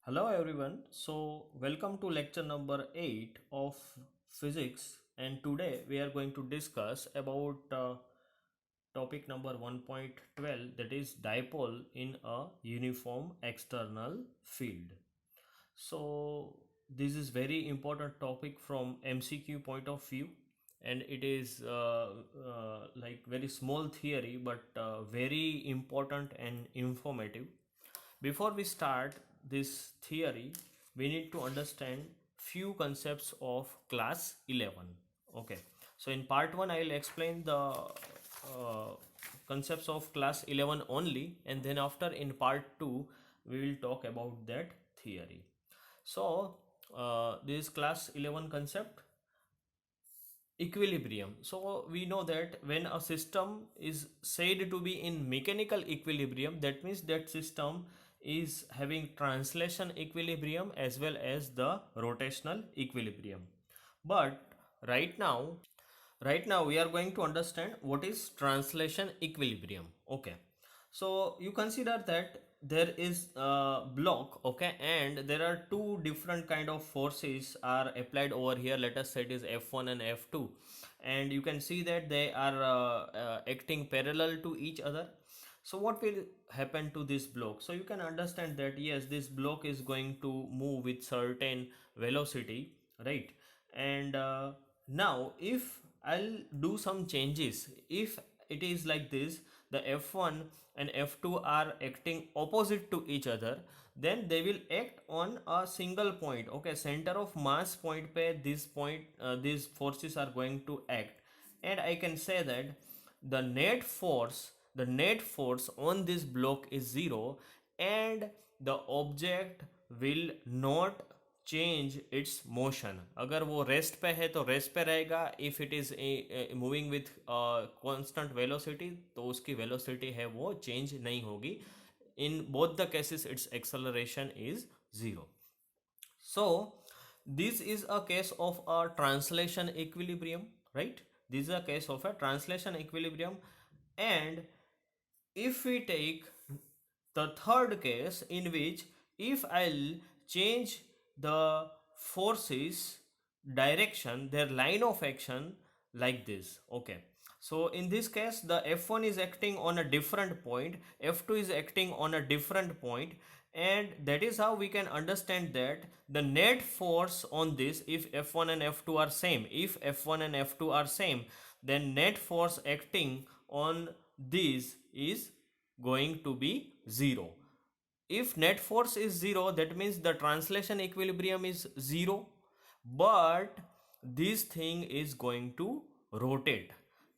Hello everyone. So welcome to lecture number 8 of physics, and today we are going to discuss about topic number 1.12, that is dipole in a uniform external field. So this is very important topic from MCQ point of view, and it is like very small theory but very important and informative. Before we start this theory, we need to understand few concepts of class 11. Okay, so in part 1 I will explain the concepts of class 11 only, and then after in part 2 we will talk about that theory. So this class 11 concept, equilibrium. So we know that when a system is said to be in mechanical equilibrium, that means that system is having translation equilibrium as well as the rotational equilibrium. But right now right now we are going to understand what is translation equilibrium. Okay, so you consider that there is a block, okay, and there are two different kind of forces are applied over here. Let us say it is F1 and F2, and you can see that they are acting parallel to each other. So what will happen to this block? So you can understand that yes, this block is going to move with certain velocity, right? And now if I'll do some changes, if it is like this, the F1 and F2 are acting opposite to each other, then they will act on a single point. Okay, center of mass point pe this point, these forces are going to act, and I can say that the net force on this block is zero, and the object will not change it's motion. अगर वो rest पे है तो rest पे रहेगा. If it is moving with constant velocity तो उसकी velocity है वो चेंज नहीं होगी. In both the cases it's acceleration is zero. So this is a case of a translation equilibrium, right? This is a case of a translation equilibrium. And if we take the third case, in which if I'll change the forces direction, their line of action, like this. Okay, so in this case the F1 is acting on a different point, F2 is acting on a different point, and that is how we can understand that the net force on this, if F1 and F2 are same, if F1 and F2 are same, then net force acting on this is going to be zero. If net force is zero, that means the translation equilibrium is zero, but this thing is going to rotate.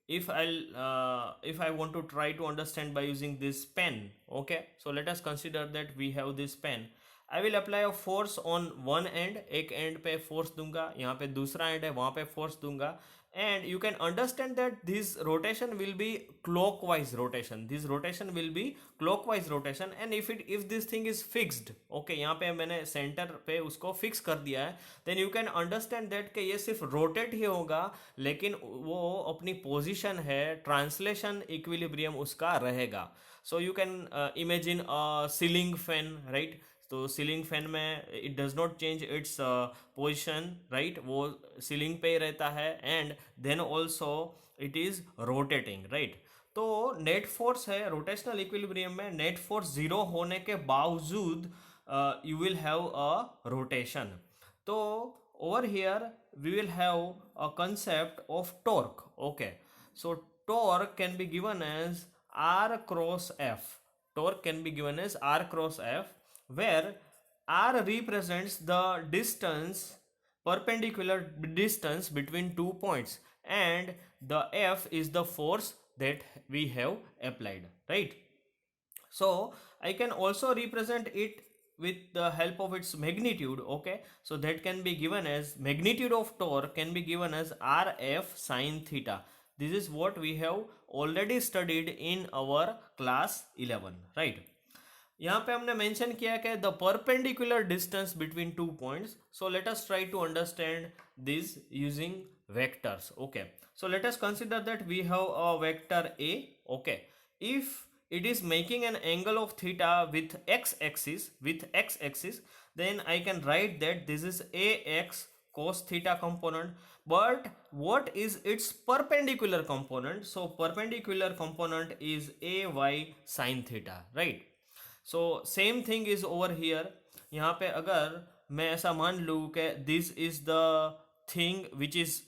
If I want to try to understand by using this pen, okay, so let us consider that we have this pen. I will apply a force on one end, एक and पे force दूंगा, यहाँ पे दूसरा and है वहाँ पे force दूंगा, and you can understand that this rotation will be clockwise rotation. This rotation will be clockwise rotation, and if this thing is fixed, okay, यहाँ पे मैंने सेंटर पे उसको फिक्स कर दिया है, then you can understand that कि ये सिर्फ रोटेट ही होगा, लेकिन वो अपनी पोजीशन है ट्रांसलेशन इक्विलिब्रियम उसका रहेगा. So you can imagine a ceiling fan, right? तो सीलिंग फैन में it does not change its position, right, वो सीलिंग पे ही रहता है, and then also it is rotating, right. तो नेट फोर्स है रोटेशनल इक्विलिब्रियम में, नेट फोर्स जीरो होने के बावजूद you will have a rotation. तो over here we will have a concept of torque. Okay, so torque can be given as r cross f. Torque can be given as r cross f, where r represents the distance, perpendicular distance between two points, and the f is the force that we have applied, right? So I can also represent it with the help of its magnitude. Okay, so that can be given as magnitude of torque can be given as rf sine theta. This is what we have already studied in our class 11, right? यहाँ पे हमने mention किया कि the perpendicular distance between two points. So let us try to understand this using vectors. Okay, so let us consider that we have a vector a. Okay, if it is making an angle of theta with x-axis, then I can write that this is ax cos theta component. But what is its perpendicular component? So perpendicular component is ay sin theta, right? So same thing is over here. यहाँ पे अगर मैं ऐसा मान लूँ कि this is the thing which is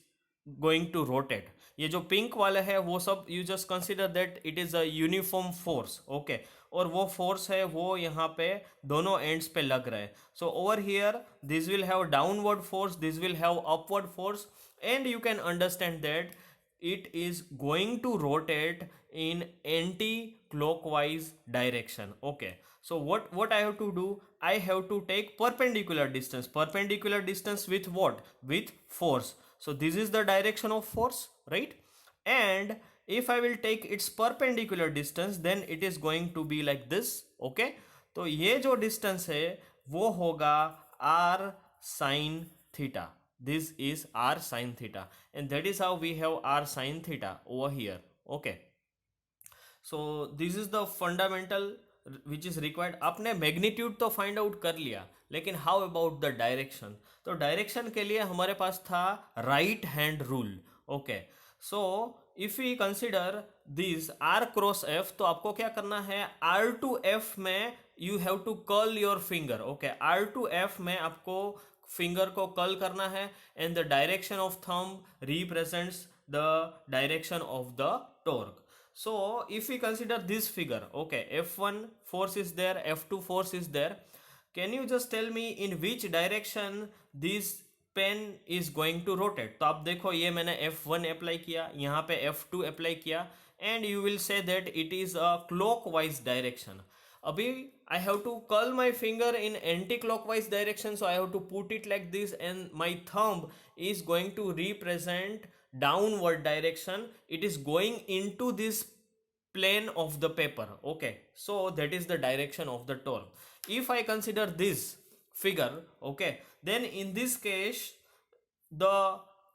going to rotate, ये जो पिंक वाला है वो सब you just consider that it is a uniform force, okay. और वो फोर्स है वो यहाँ पे दोनों एंड्स पे लग रहा है. So over here this will have downward force, this will have upward force, and you can understand that it is going to rotate in anti-clockwise direction. Okay, so what I have to do, I have to take perpendicular distance with what? With force. So this is the direction of force, right? And if I will take its perpendicular distance, then it is going to be like this. Okay, तो ये जो distance है वो होगा r sin theta. This is r sin theta, and that is how we have r sin theta over here. Okay, so this is the fundamental which is required. आपने magnitude तो find out कर लिया, लेकिन how about the direction? तो direction के लिए हमारे पास था right hand rule. Okay, so if we consider this r cross f, तो आपको क्या करना है, r टू f में you have to curl your finger. Okay, r to f में आपको फिंगर को कर्ल करना है, and the direction of thumb represents the direction of the torque. So if we consider this figure, okay, F1 force is there, F2 force is there. Can you just tell me in which direction this pen is going to rotate? तो आप देखो ये मैंने F1 apply किया, यहाँ पे F2 apply किया, and you will say that it is a clockwise direction. अभी I have to curl my finger in anti-clockwise direction, so I have to put it like this, and my thumb is going to represent downward direction. It is going into this plane of the paper. Okay, so that is the direction of the torque. If I consider this figure, okay, then in this case the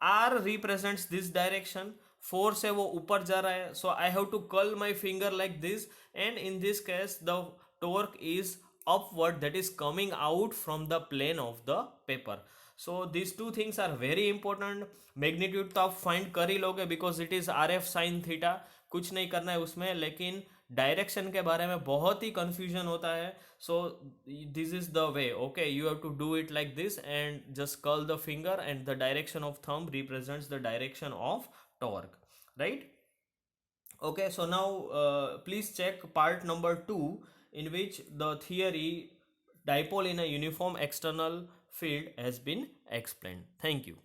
r represents this direction, force है वो ऊपर जा रहा है, so I have to curl my finger like this, and in this case the torque is upward, that is coming out from the plane of the paper. So these two things are very important. Magnitude तो आप find कर ही लोगे because it is R F sine theta, कुछ नहीं करना है उसमें, लेकिन डायरेक्शन के बारे में बहुत ही कंफ्यूजन होता है. So this is the way. Okay, you have to do it like this and just curl the finger, and the direction of thumb represents the direction of torque, right? Okay, so now please check part number 2, in which the theory dipole in a uniform external field has been explained. Thank you.